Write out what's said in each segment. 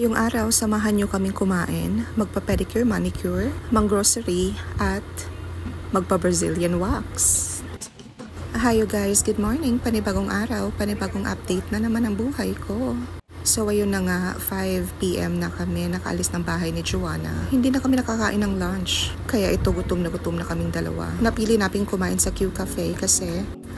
Yung araw, samahan nyo kaming kumain, magpa-pedicure, manicure, mang-grocery, at magpa-Brazilian wax. Hi you guys, good morning, panibagong araw, panibagong update na naman ang buhay ko. So ayun na nga, 5 PM na kami, nakaalis ng bahay ni Joanna. Hindi na kami nakakain ng lunch, kaya ito gutom na kaming dalawa. Napili namin kumain sa Q Cafe kasi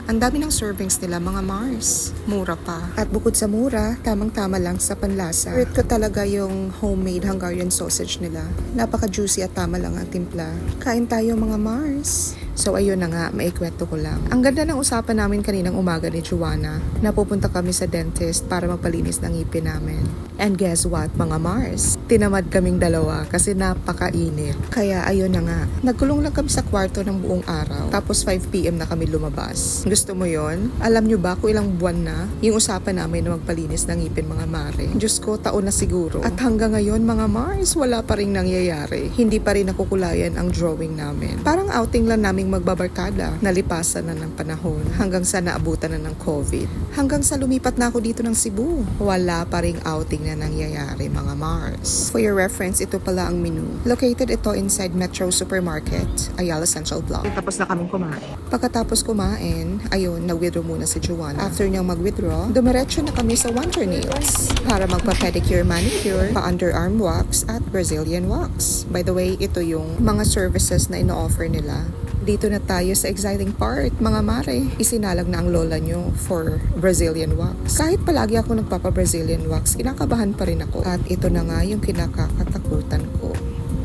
ang dami ng servings nila, mga Mars. Mura pa. At bukod sa mura, tamang-tama lang sa panlasa. Rate ko talaga yung homemade Hungarian sausage nila. Napaka-juicy at tama lang ang timpla. Kain tayo mga Mars. So ayun na nga, maikwento ko lang. Ang ganda ng usapan namin kaninang umaga ni Joanna. Napupunta kami sa dentist para magpalinis ng ngipin namin. And guess what, mga Mars? Tinamad kaming dalawa kasi napakainit. Kaya ayun na nga, nagkulong lang kami sa kwarto ng buong araw. Tapos 5 PM na kami lumabas. Gusto mo yon? Alam nyo ba kung ilang buwan na yung usapan namin na magpalinis ng ngipin, mga Mare? Diyos ko, taon na siguro. At hanggang ngayon, mga Mars, wala pa rin nangyayari. Hindi pa rin nakukulayan ang drawing namin. Parang outing lang namin magbabarkada, nalipasan na ng panahon hanggang sa naabutan na ng COVID. Hanggang sa lumipat na ako dito ng Cebu, wala pa ring outing na nangyayari, mga Mars. For your reference, ito pala ang menu. Located ito inside Metro Supermarket, Ayala Central Block. Tapos na kaming kumain. Pagkatapos kumain, ayun, nag-withdraw muna si Joanna. After niyang mag-withdraw, dumiretso na kami sa Wonder Nails para magpa-pedicure, manicure, pa-underarm wax at Brazilian wax. By the way, ito yung mga services na ino-offer nila. Dito na tayo sa exciting part, mga Mare. Isinalag na ang lola nyo for Brazilian wax. Kahit palagi ako nagpapa-Brazilian wax, kinakabahan pa rin ako. At ito na nga yung kinakatakutan ko.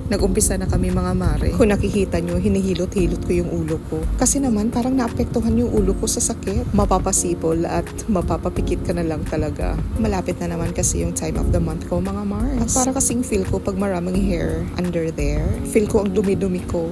Nag-umpisa na kami, mga Mare. Kung nakikita nyo, hinihilot-hilot ko yung ulo ko. Kasi naman, parang naapektuhan yung ulo ko sa sakit. Mapapasipol at mapapapikit ka na lang talaga. Malapit na naman kasi yung time of the month ko, mga Mars. At para kasing feel ko pag maraming hair under there, feel ko ang dumi-dumi ko.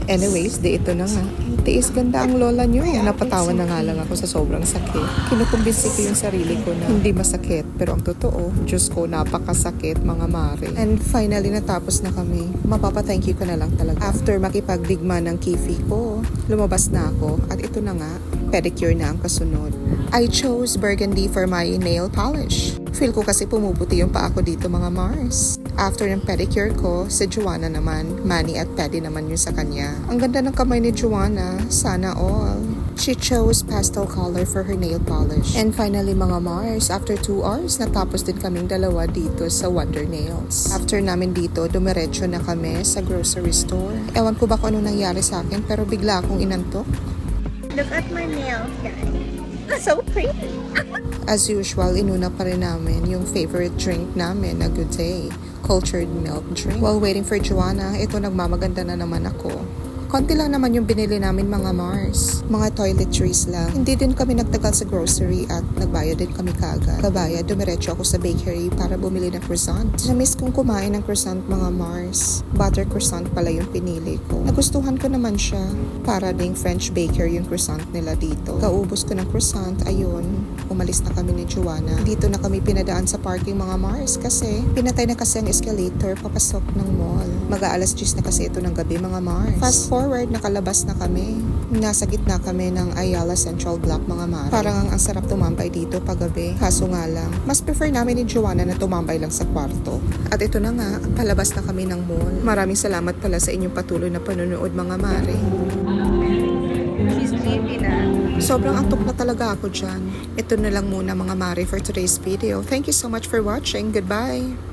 Anyways, ito na nga. Tiis ganda ang lola nyo. Napatawan na nga lang ako sa sobrang sakit. Kinukumbinsi ko yung sarili ko na hindi masakit. Pero ang totoo, Diyos ko, napakasakit, mga Mare. And finally, natapos na kami. Mapapa-thank you ko na lang talaga. After makipagdigma ng kifi ko, lumabas na ako. At ito na nga, pedicure na ang kasunod. I chose burgundy for my nail polish. Feel ko kasi pumuputi yung paa ko dito, mga Mars. After ng pedicure ko, si Joanna naman, mani at pedi naman yun sa kanya. Ang ganda ng kamay ni Joanna, sana all. She chose pastel color for her nail polish. And finally, mga Mars, after 2 hours, natapos din kaming dalawa dito sa Wonder Nails. After namin dito, dumiretso na kami sa grocery store. Ewan ko ba kung ano nangyari sa akin, pero bigla akong inantok. Look at my nails, guys. So pretty. As usual, inuna pa rin namin yung favorite drink namin na Good Day, cultured milk drink. While waiting for Joanna, ito nagmamaganda na naman ako. Konti lang naman yung binili namin, mga Mars. Mga toiletries lang. Hindi din kami nagtagal sa grocery at nagbayad din kami kaagad. Kabayad, dumiretso ako sa bakery para bumili ng croissant. Na-miss kong kumain ng croissant, mga Mars. Butter croissant pala yung pinili ko. Nagustuhan ko naman siya. Para ding French bakery yung croissant nila dito. Kaubos ko ng croissant, ayun. Umalis na kami ni Joanna. Dito na kami pinadaan sa parking, mga Mars, kasi pinatay na kasi ang escalator papasok ng mall. Mag-aalas 10 na kasi ito ng gabi, mga Mars. Fast forward, nakalabas na kami. Nasa gitna kami ng Ayala Central Block, mga Mars. Parang ang sarap tumambay dito paggabi. Kaso nga lang, mas prefer namin ni Joanna na tumambay lang sa kwarto. At ito na nga, palabas na kami ng mall. Maraming salamat pala sa inyong patuloy na panonood, mga Mare. She's sleepy na. Sobrang antok na talaga ako dyan. Ito na lang muna, mga Mare, for today's video. Thank you so much for watching. Goodbye!